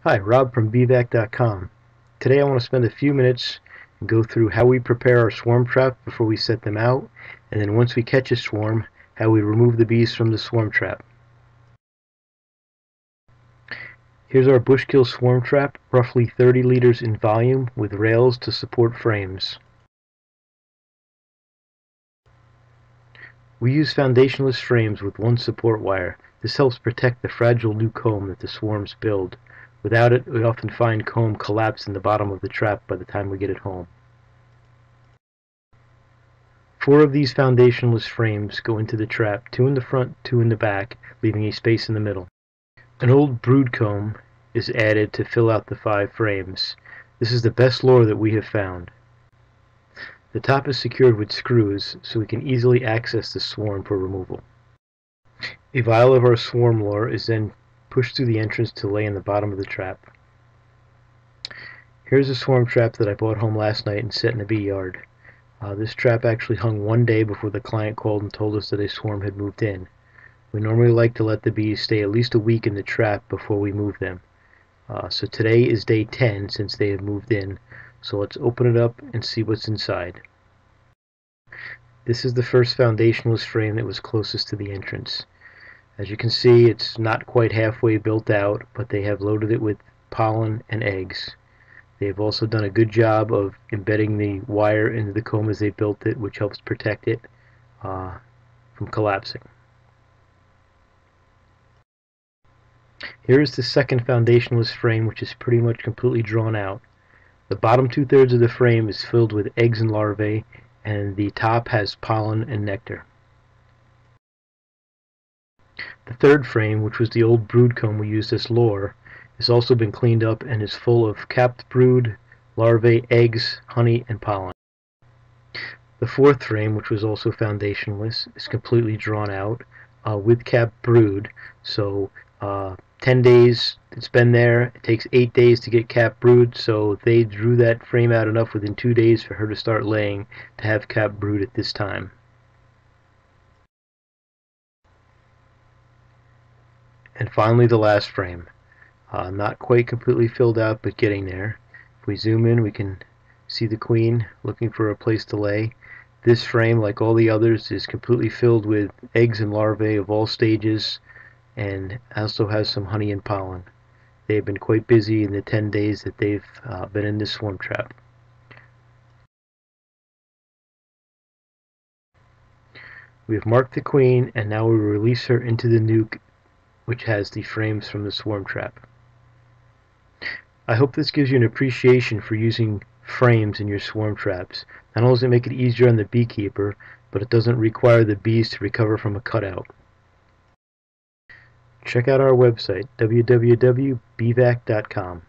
Hi, Rob from beevac.com. Today I want to spend a few minutes and go through how we prepare our swarm trap before we set them out, and then once we catch a swarm, how we remove the bees from the swarm trap. Here's our Bushkill swarm trap, roughly 30 liters in volume with rails to support frames. We use foundationless frames with one support wire. This helps protect the fragile new comb that the swarms build. Without it, we often find comb collapse in the bottom of the trap by the time we get it home. 4 of these foundationless frames go into the trap, 2 in the front, 2 in the back, leaving a space in the middle. An old brood comb is added to fill out the 5 frames. This is the best lure that we have found. The top is secured with screws so we can easily access the swarm for removal. A vial of our swarm lure is then pushed through the entrance to lay in the bottom of the trap. Here's a swarm trap that I brought home last night and set in a bee yard. This trap actually hung one day before the client called and told us that a swarm had moved in. We normally like to let the bees stay at least a week in the trap before we move them. So today is day 10 since they have moved in, so let's open it up and see what's inside. This is the first foundationless frame that was closest to the entrance. As you can see, it's not quite halfway built out, but they have loaded it with pollen and eggs. They have also done a good job of embedding the wire into the comb as they built it, which helps protect it from collapsing. Here is the second foundationless frame, which is pretty much completely drawn out. The bottom 2/3 of the frame is filled with eggs and larvae, and the top has pollen and nectar. The third frame, which was the old brood comb we used as lure, has also been cleaned up and is full of capped brood, larvae, eggs, honey, and pollen. The fourth frame, which was also foundationless, is completely drawn out with capped brood. So 10 days it's been there. It takes 8 days to get capped brood, so they drew that frame out enough within 2 days for her to start laying to have capped brood at this time. And finally the last frame. Not quite completely filled out, but getting there. If we zoom in, we can see the queen looking for a place to lay. This frame, like all the others, is completely filled with eggs and larvae of all stages, and also has some honey and pollen. They've been quite busy in the 10 days that they've been in this swarm trap. We have marked the queen, and now we will release her into the nuke, which has the frames from the swarm trap. I hope this gives you an appreciation for using frames in your swarm traps. Not only does it make it easier on the beekeeper, but it doesn't require the bees to recover from a cutout. Check out our website, www.beevac.com.